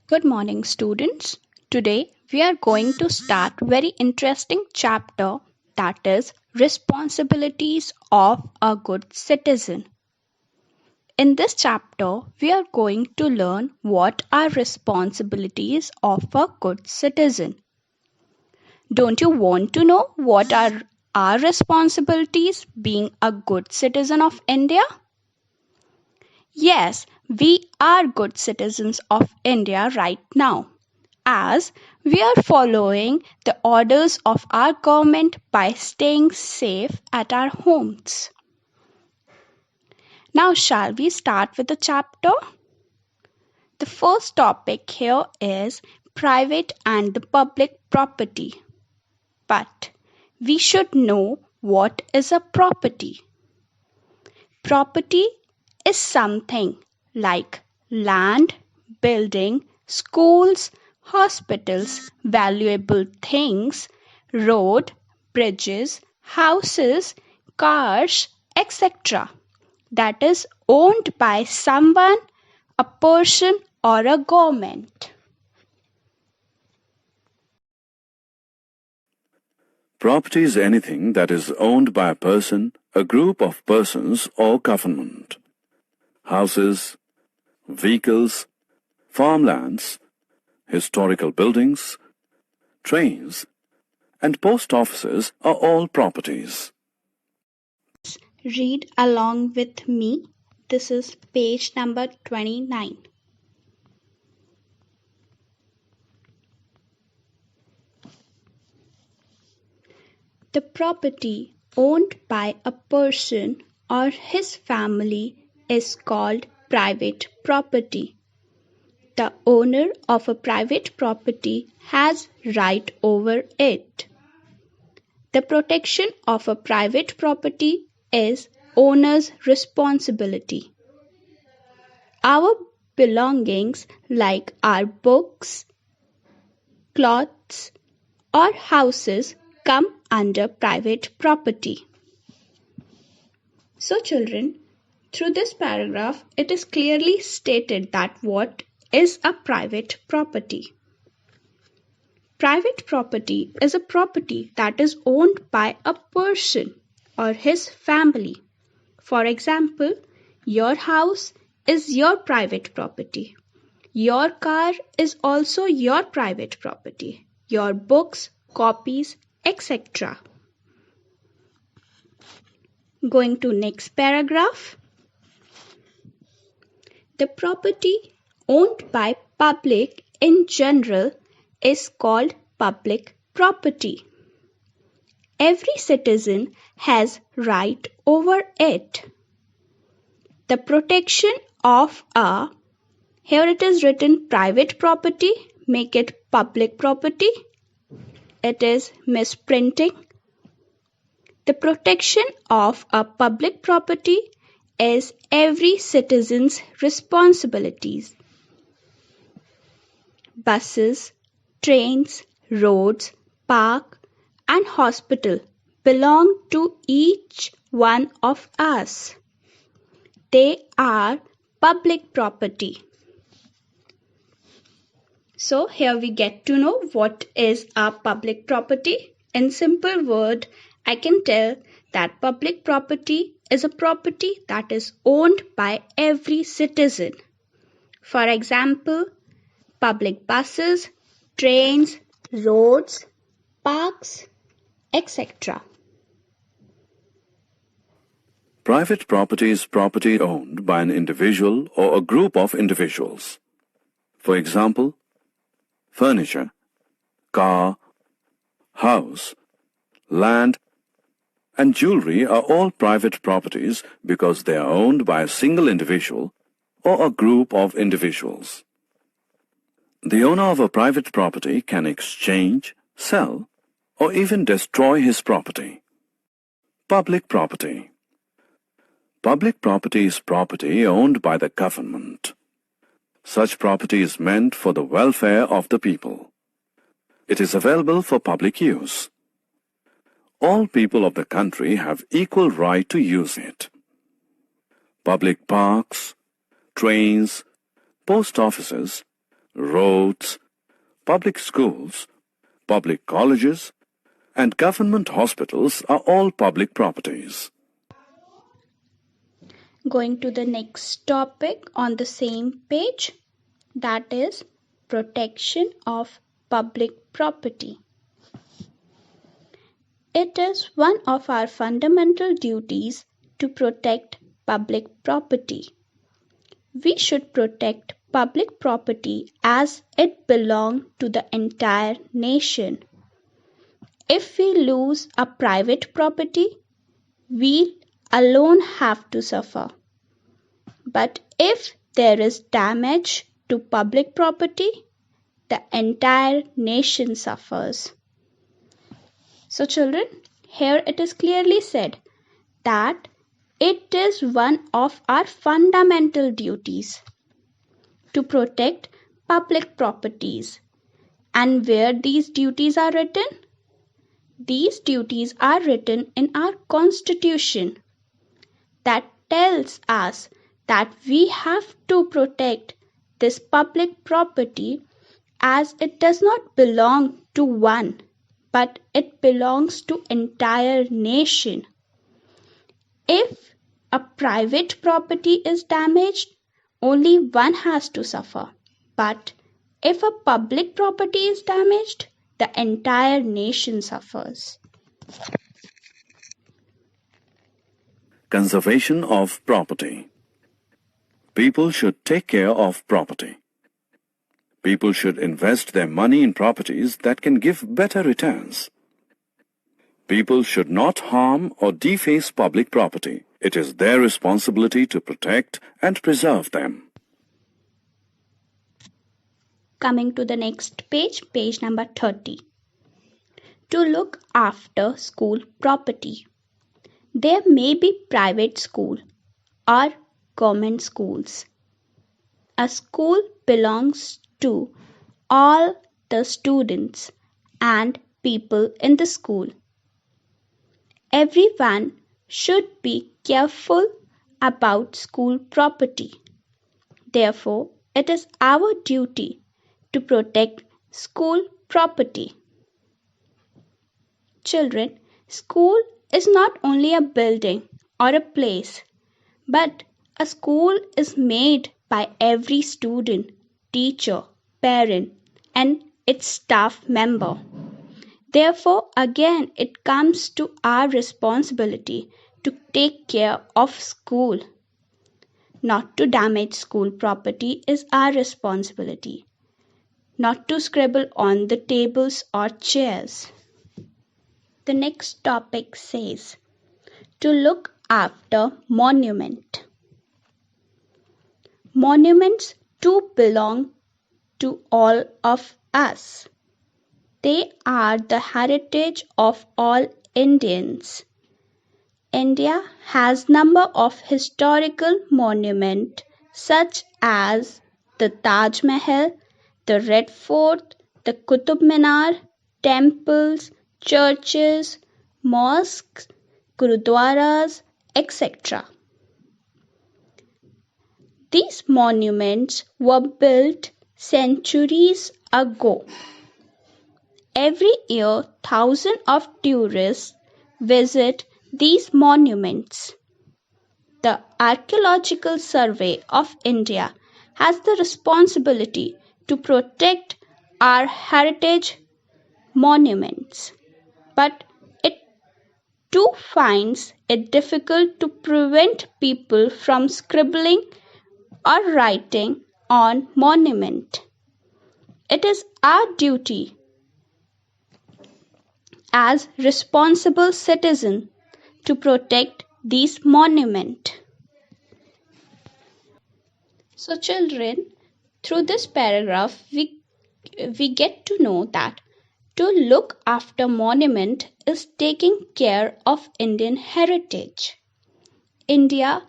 Good morning, students. Today we are going to start very interesting chapter, that is responsibilities of a good citizen. In this chapter, we are going to learn what are responsibilities of a good citizen. Don't you want to know what are our responsibilities being a good citizen of India? Yes, we are good citizens of India right now, as we are following the orders of our government by staying safe at our homes. Now, shall we start with the chapter? The first topic here is private and the public property. But we should know what is a property. Property is something like land, building, schools, hospitals, valuable things, road, bridges, houses, cars, etc. that is owned by someone, a person or a government. Property is anything that is owned by a person, a group of persons, or government. Houses, vehicles, farmlands, historical buildings, trains, and post offices are all properties. Read along with me. This is page number 29. The property owned by a person or his family is called private property. The owner of a private property has right over it. The protection of a private property is owner's responsibility. Our belongings like our books, clothes, or houses come under private property. So children, through this paragraph, it is clearly stated that what is a private property. Private property is a property that is owned by a person or his family. For example, your house is your private property. Your car is also your private property. Your books, copies, etc. Going to next paragraph. The property owned by public in general is called public property. Every citizen has right over it. The protection of a, here it is written private property, make it public property. It is misprinting. The protection of a public property is every citizen's responsibilities. Buses, trains, roads, park, and hospital belong to each one of us. They are public property. So here we get to know what is a public property. In simple word, I can tell that public property is a property that is owned by every citizen. For example, public buses, trains, roads, parks, etc. Private property is property owned by an individual or a group of individuals. For example, furniture, car, house, land, and jewelry are all private properties because they are owned by a single individual or a group of individuals. The owner of a private property can exchange, sell, or even destroy his property. Public property. Public property is property owned by the government. Such property is meant for the welfare of the people. It is available for public use. All people of the country have equal right to use it. Public parks, trains, post offices, roads, public schools, public colleges, and government hospitals are all public properties. Going to the next topic on the same page, that is protection of public property. It is one of our fundamental duties to protect public property. We should protect public property as it belongs to the entire nation. If we lose a private property, we alone have to suffer. But if there is damage to public property, the entire nation suffers. So children, here it is clearly said that it is one of our fundamental duties to protect public properties. And where these duties are written? These duties are written in our Constitution that tells us that we have to protect this public property as it does not belong to one, but it belongs to entire nation. If a private property is damaged, only one has to suffer. But if a public property is damaged, the entire nation suffers. Conservation of property. People should take care of property. People should invest their money in properties that can give better returns. People should not harm or deface public property. It is their responsibility to protect and preserve them. Coming to the next page, page number 30. To look after school property. There may be private school or government schools. A school belongs to all the students and people in the school. Everyone should be careful about school property. Therefore, it is our duty to protect school property. Children, school is not only a building or a place, but a school is made by every student, teacher, parent, and its staff member. Therefore, again, it comes to our responsibility to take care of school. Not to damage school property is our responsibility. Not to scribble on the tables or chairs. The next topic says, to look after monument. Monuments too belong to all of us. They are the heritage of all Indians. India has number of historical monuments such as the Taj Mahal, the Red Fort, the Qutub Minar, temples, churches, mosques, gurudwaras, etc. These monuments were built centuries ago. Every year, thousands of tourists visit these monuments. The Archaeological Survey of India has the responsibility to protect our heritage monuments, but it too finds it difficult to prevent people from scribbling or writing on monument. It is our duty as responsible citizens to protect these monuments. So children, through this paragraph we get to know that to look after monument is taking care of Indian heritage. India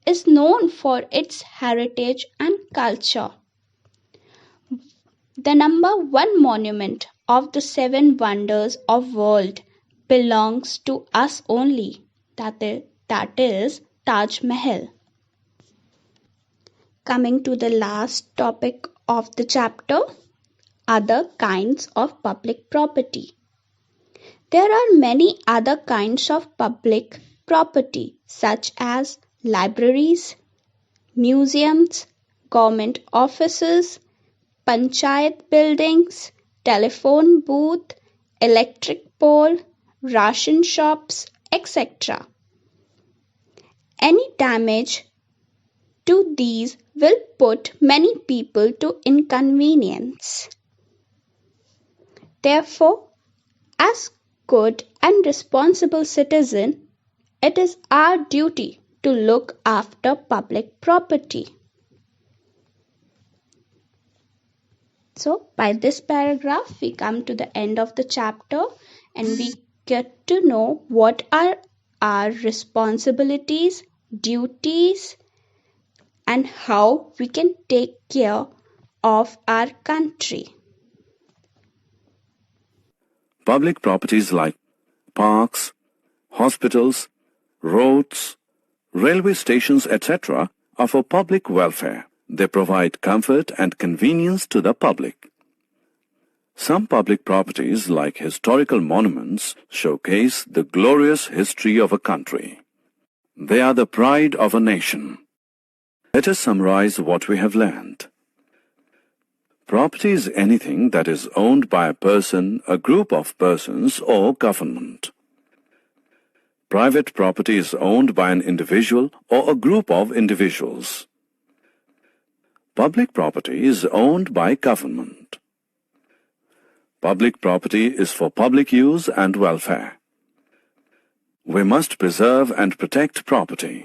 is known for its heritage and culture. The number one monument of the 7 wonders of world belongs to us only. That is Taj Mahal. Coming to the last topic of the chapter, Other Kinds of Public Property. There are many other kinds of public property such as libraries, museums, government offices, panchayat buildings, telephone booth, electric pole, ration shops, etc. Any damage to these will put many people to inconvenience. Therefore, as good and responsible citizen, it is our duty to look after public property. So, by this paragraph, we come to the end of the chapter and we get to know what are our responsibilities, duties, and how we can take care of our country. Public properties like parks, hospitals, roads, railway stations, etc. are for public welfare. They provide comfort and convenience to the public. Some public properties, like historical monuments, showcase the glorious history of a country. They are the pride of a nation. Let us summarize what we have learned. Property is anything that is owned by a person, a group of persons, or government. Private property is owned by an individual or a group of individuals. Public property is owned by government. Public property is for public use and welfare. We must preserve and protect property.